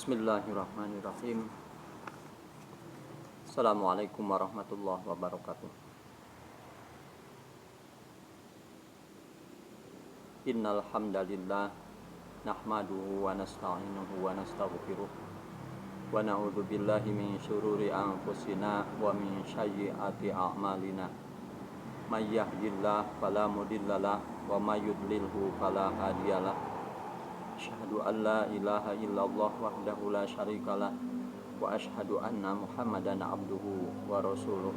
Bismillahirrahmanirrahim. Assalamualaikum warahmatullahi wabarakatuh. Innal hamdalillah nahmaduhu wa nasta'inuhu wa nastaghfiruh wa na'udzu billahi min syururi anfusina wa min sayyiati a'malina. May yahdihillahu fala mudhillalah wa may yudlilhu fala hadiyalah. Asyhadu an la ilaha illallah wahdahu la syarikalah wa asyhadu anna Muhammadan abduhu wa rasuluh.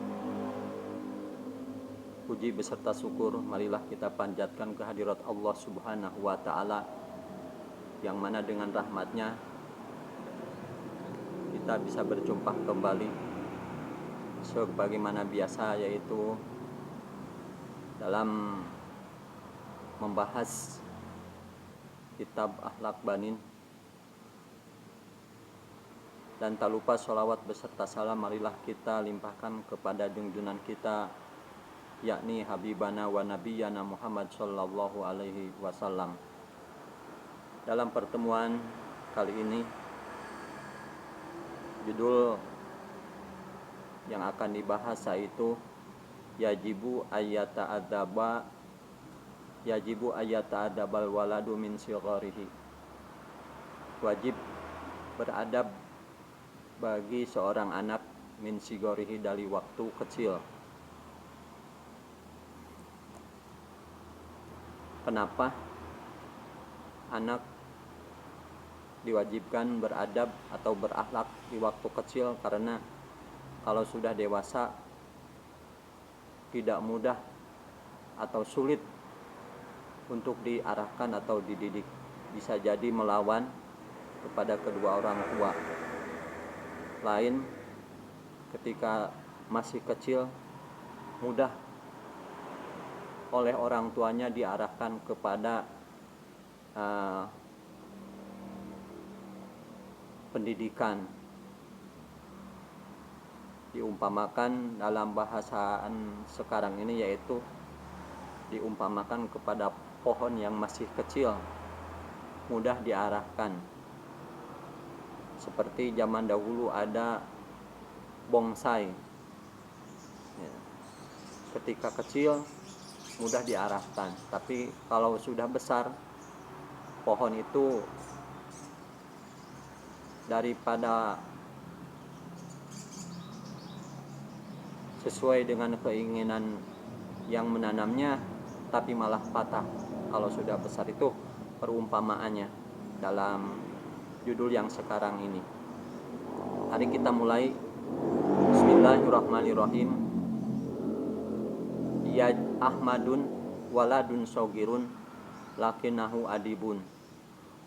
Puji beserta syukur marilah kita panjatkan kehadirat Allah Subhanahu wa taala, yang mana dengan rahmatnya kita bisa berjumpa kembali sebagaimana biasa, yaitu dalam membahas kitab Akhlak Banin. Dan tak lupa sholawat beserta salam marilah kita limpahkan kepada junjungan kita, yakni Habibana wa Nabiyana Muhammad sallallahu alaihi wasallam. Dalam pertemuan kali ini, judul yang akan dibahas yaitu yajibu ayyata'adabal waladu min sigharihi. Wajib beradab bagi seorang anak min sigharihi dari waktu kecil. Kenapa anak diwajibkan beradab atau berakhlak di waktu kecil? Karena kalau sudah dewasa tidak mudah atau sulit untuk diarahkan atau dididik, bisa jadi melawan kepada kedua orang tua. Lain ketika masih kecil, mudah oleh orang tuanya diarahkan kepada pendidikan. Diumpamakan dalam bahasaan sekarang ini, yaitu diumpamakan kepada pohon yang masih kecil, mudah diarahkan. Seperti zaman dahulu ada bonsai, ketika kecil mudah diarahkan, tapi kalau sudah besar pohon itu, daripada sesuai dengan keinginan yang menanamnya, tapi malah patah kalau sudah besar. Itu perumpamaannya dalam judul yang sekarang ini. Mari kita mulai. Bismillahirrahmanirrahim. Ya Ahmadun waladun sogirun lakinahu adibun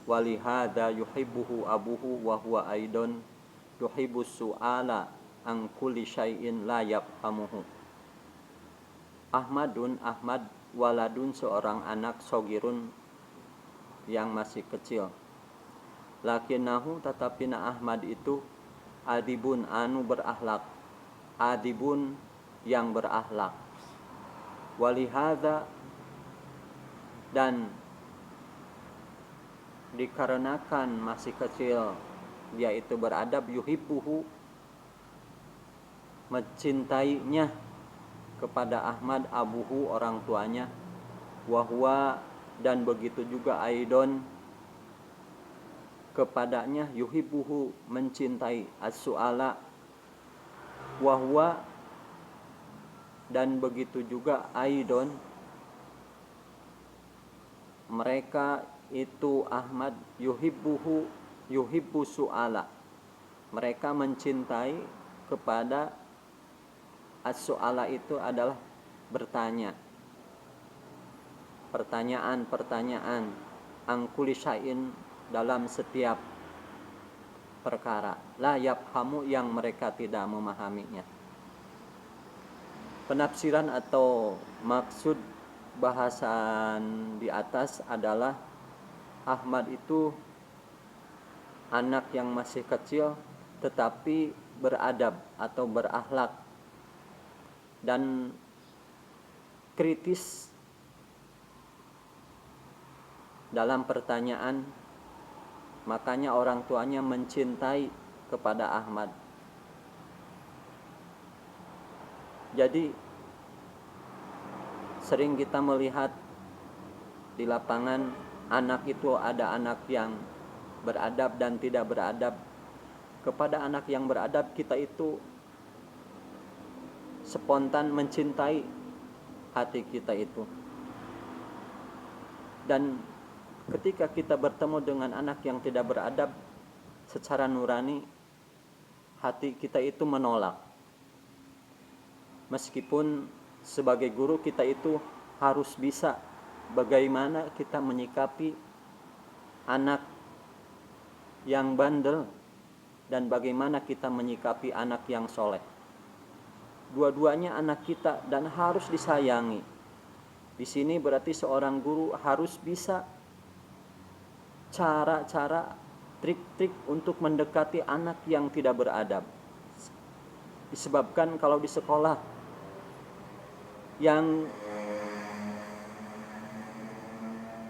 walihada yuhibbuhu abuhu wa huwa aidon yuhibbus su'ala an kulli syai'in la yafhamuhu. Ahmad waladun, seorang anak, sogirun yang masih kecil, lakinahu, tetapi Ahmad itu, adibun, anu berakhlak, adibun yang berakhlak, walihada, dan dikarenakan masih kecil dia itu beradab, yuhibbuhu, mencintainya kepada Ahmad, abuhu, orang tuanya, wahwa, dan begitu juga aidon, kepadanya, yuhibbuhu, mencintai, as-su'ala, wahwa, dan begitu juga aidon, mereka itu Ahmad, yuhibbuhu, yuhibbu su'ala, mereka mencintai kepada as-su'ala, itu adalah bertanya, pertanyaan angkuli syai'in, dalam setiap perkara, la yafhamu, yang mereka tidak memahaminya. Penafsiran atau maksud bahasan di atas adalah Ahmad itu anak yang masih kecil tetapi beradab atau berakhlak dan kritis dalam pertanyaan Makanya orang tuanya mencintai kepada Ahmad. Jadi sering kita melihat di lapangan anak itu ada anak yang beradab dan tidak beradab. Kepada anak yang beradab kita itu spontan mencintai hati kita itu. Dan ketika kita bertemu dengan anak yang tidak beradab, secara nurani hati kita itu menolak. Meskipun sebagai guru kita itu harus bisa bagaimana kita menyikapi anak yang bandel dan bagaimana kita menyikapi anak yang soleh. Dua-duanya anak kita dan harus disayangi. Di sini berarti seorang guru harus bisa cara-cara, trik-trik untuk mendekati anak yang tidak beradab. Disebabkan kalau di sekolah yang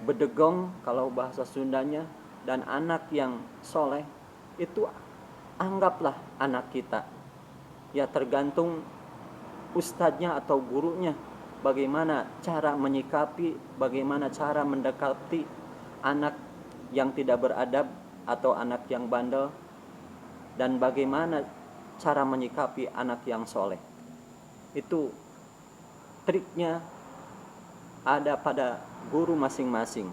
bedegong kalau bahasa Sundanya dan anak yang soleh, itu anggaplah anak kita. Ya tergantung ustadznya atau gurunya bagaimana cara menyikapi, bagaimana cara mendekati anak yang tidak beradab atau anak yang bandel, dan bagaimana cara menyikapi anak yang soleh. Itu triknya ada pada guru masing-masing.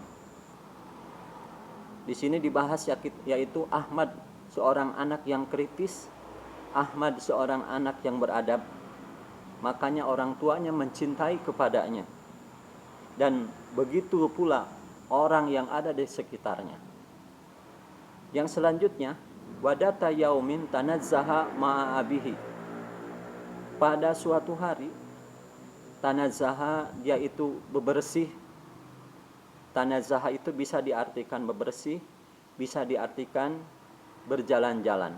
Di sini dibahas yaitu Ahmad seorang anak yang kritis, Ahmad seorang anak yang beradab. Makanya orang tuanya mencintai kepadanya. Dan begitu pula orang yang ada di sekitarnya. Yang selanjutnya, wadata yaumin tanazzaha ma'a abihi. Pada suatu hari, tanazzaha dia itu bebersih. Tanazzaha itu bisa diartikan bebersih, bisa diartikan berjalan-jalan.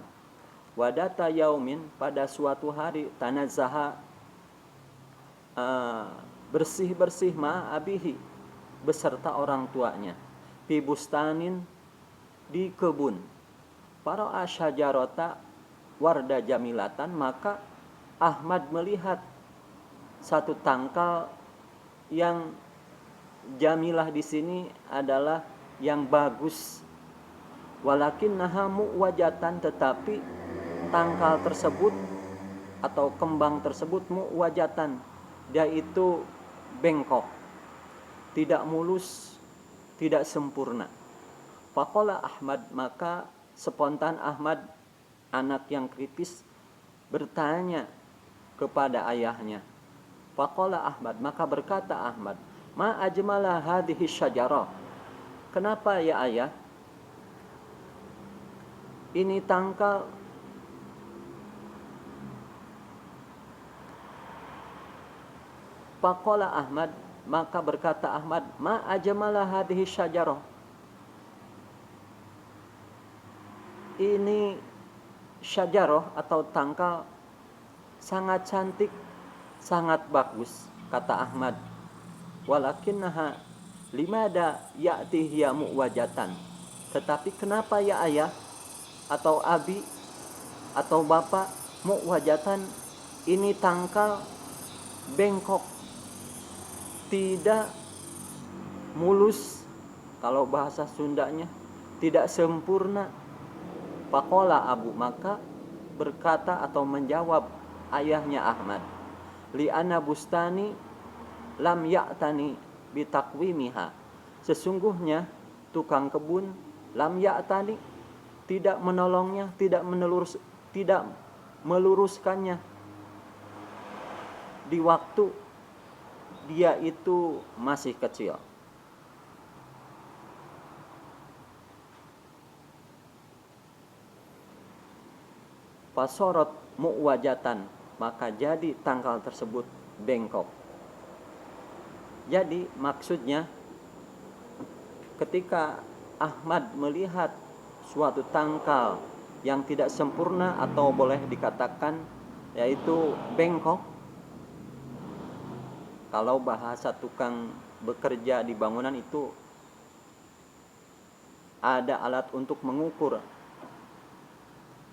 Wadata yaumin, pada suatu hari, tanazzaha bersih-bersih ma'abihi beserta orang tuanya, fi bustanin, di kebun, para asyajarota warda jamilatan. Maka Ahmad melihat satu tangkal yang jamilah di sini adalah yang bagus, walakin nahamu wajatan, tetapi tangkal tersebut atau kembang tersebut muwajatan, dia itu bengkok, tidak mulus, tidak sempurna. Faqala Ahmad, maka spontan Ahmad anak yang kritis bertanya kepada ayahnya. Faqala Ahmad, maka berkata Ahmad, ma ajmala hadhihi syajarah. Kenapa ya ayah? Ini tangkal Faqala Ahmad, maka berkata Ahmad, ma ajmala hadhihi syajarah. Ini syajarah atau tangkal sangat cantik, sangat bagus, kata Ahmad. Walakinnaha limada ya'ti hiya muwajatan. Tetapi kenapa ya ayah atau abi atau bapak, muwajatan, ini tangkal bengkok, tidak mulus, kalau bahasa Sundanya tidak sempurna. Faqala abu, maka berkata atau menjawab ayahnya Ahmad, li anna bustani lam ya'tani bitakwimiha. Sesungguhnya tukang kebun lam ya'tani, tidak menolongnya, tidak meluruskannya di waktu dia itu masih kecil. Fasorot muwajatan, maka jadi tangkal tersebut bengkok. Jadi maksudnya ketika Ahmad melihat suatu tangkal yang tidak sempurna atau boleh dikatakan yaitu bengkok, kalau bahasa tukang bekerja di bangunan itu ada alat untuk mengukur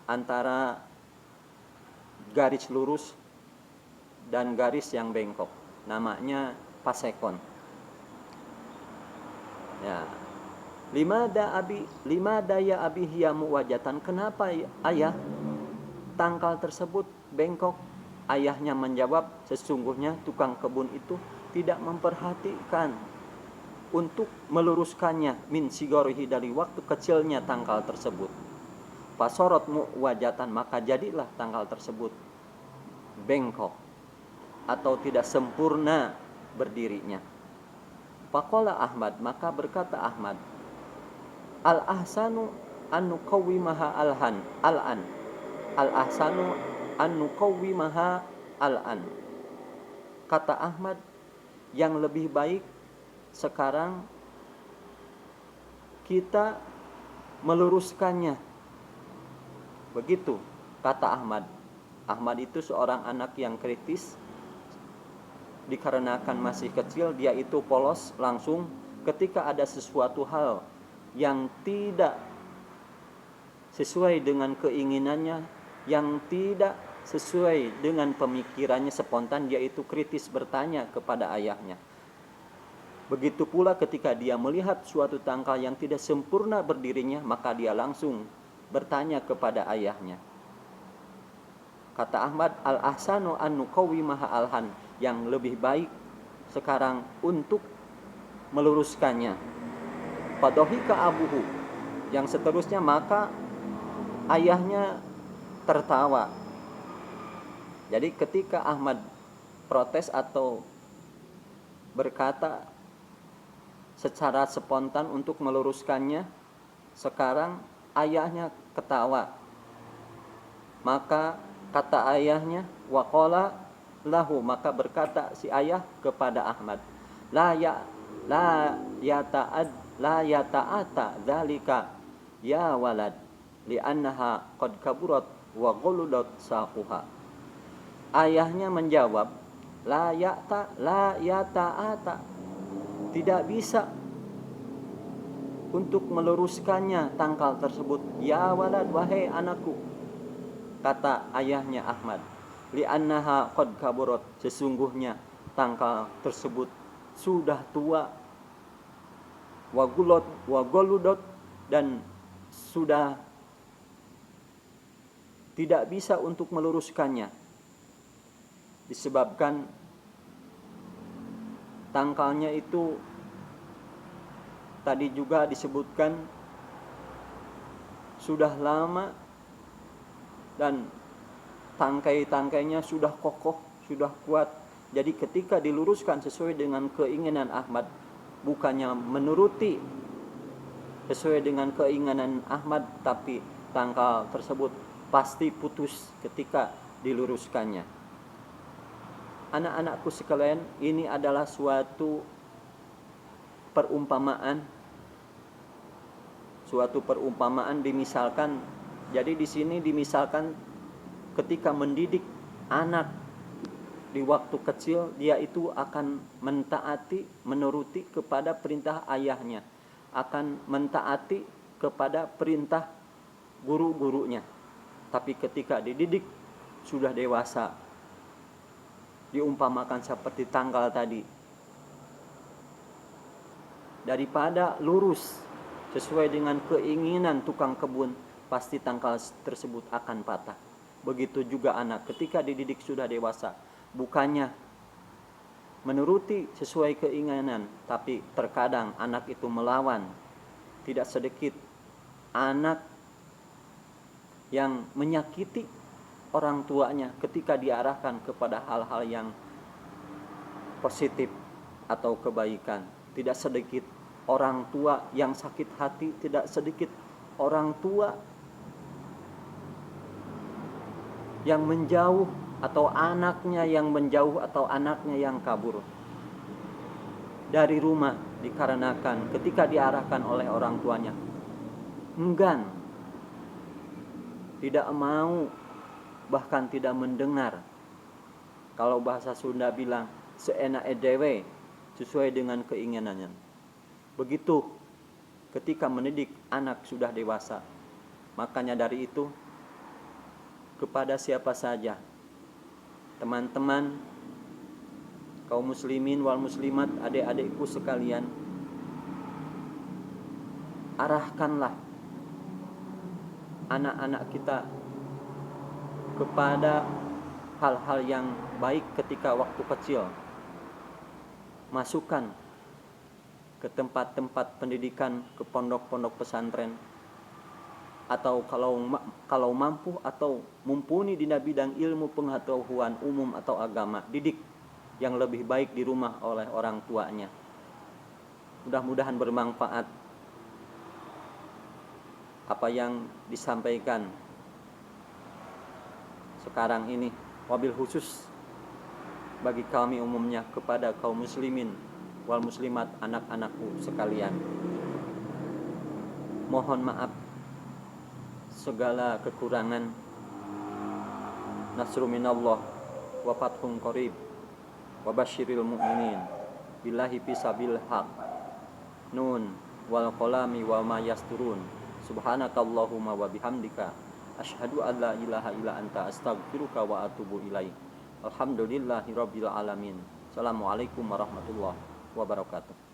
antara garis lurus dan garis yang bengkok. Namanya pasekon. Ya. Limada ya abi hiya muwajatan. Kenapa ayah tangkal tersebut bengkok? Ayahnya menjawab, sesungguhnya tukang kebun itu tidak memperhatikan untuk meluruskannya min sigorihi, dari waktu kecilnya tangkal tersebut. Fasorot muwajatan, maka jadilah tangkal tersebut bengkok atau tidak sempurna berdirinya. Faqala Ahmad, maka berkata Ahmad, al ahsanu an nuqawwimaha al'an. Al ahsanu an nuqawwimaha al'an. Kata Ahmad, yang lebih baik sekarang kita meluruskannya. Begitu kata Ahmad. Ahmad itu seorang anak yang kritis. Dikarenakan masih kecil, dia itu polos langsung ketika ada sesuatu hal yang tidak sesuai dengan keinginannya, yang tidak sesuai dengan pemikirannya, spontan dia itu kritis bertanya kepada ayahnya. Begitu pula ketika dia melihat suatu tangkal yang tidak sempurna berdirinya, maka dia langsung bertanya kepada ayahnya. Kata Ahmad, al-ahsanu an nuqawwimaha alhan, yang lebih baik sekarang untuk meluruskannya. Fadhahika abuhu, yang seterusnya maka ayahnya tertawa. Jadi ketika Ahmad protes atau berkata secara spontan untuk meluruskannya, sekarang ayahnya ketawa. Maka kata ayahnya, waqala lahu, maka berkata si ayah kepada Ahmad, la yata'ata dzalika ya walad li'annaha qad kaburat wa ghuludat saquha. Ayahnya menjawab, la yata'ata, tidak bisa untuk meluruskannya tangkal tersebut. Ya walad, wahai anakku, kata ayahnya Ahmad, li'annaha qad kaburat, sesungguhnya tangkal tersebut sudah tua, wa ghuludat, dan sudah tidak bisa untuk meluruskannya, disebabkan tangkalnya itu tadi juga disebutkan sudah lama dan tangkai-tangkainya sudah kokoh, sudah kuat. Jadi ketika diluruskan sesuai dengan keinginan Ahmad, bukannya menuruti sesuai dengan keinginan Ahmad, tapi tangkal tersebut pasti putus ketika diluruskannya. Anak-anakku sekalian, ini adalah suatu perumpamaan. Suatu perumpamaan dimisalkan. Jadi di sini dimisalkan ketika mendidik anak di waktu kecil, dia itu akan mentaati, menuruti kepada perintah ayahnya, akan mentaati kepada perintah guru-gurunya. Tapi ketika dididik sudah dewasa, diumpamakan seperti tanggal tadi, daripada lurus sesuai dengan keinginan tukang kebun, pasti tangkal tersebut akan patah. Begitu juga anak ketika dididik sudah dewasa, bukannya menuruti sesuai keinginan, tapi terkadang anak itu melawan. Tidak sedikit anak yang menyakiti orang tuanya ketika diarahkan kepada hal-hal yang positif atau kebaikan. Tidak sedikit orang tua yang sakit hati, tidak sedikit orang tua yang menjauh, atau anaknya yang menjauh, atau anaknya yang kabur dari rumah dikarenakan ketika diarahkan oleh orang tuanya enggan, tidak mau, bahkan tidak mendengar. Kalau bahasa Sunda bilang seenak edewe, sesuai dengan keinginannya. Begitu ketika mendidik anak sudah dewasa. Makanya dari itu, kepada siapa saja, teman-teman, kaum muslimin wal muslimat, adik-adikku sekalian, arahkanlah anak-anak kita kepada hal-hal yang baik ketika waktu kecil. Masukkan ke tempat-tempat pendidikan, ke pondok-pondok pesantren, atau kalau mampu atau mumpuni di bidang ilmu pengetahuan umum atau agama, didik yang lebih baik di rumah oleh orang tuanya. Mudah-mudahan bermanfaat apa yang disampaikan sekarang ini, wabil khusus bagi kami umumnya kepada kaum muslimin wal muslimat, anak-anakku sekalian. Mohon maaf segala kekurangan. Nasru minallah wa fathun qarib wa basyiril mu'minin billahi fisabil haq. Nun wal qalami wa ma yasturun. Subhanakallahumma wa bihamdika asyhadu an la ilaha illa anta astaghfiruka wa atubu ilaik. Alhamdulillahirabbil alamin. Assalamualaikum warahmatullahi wabarakatuh.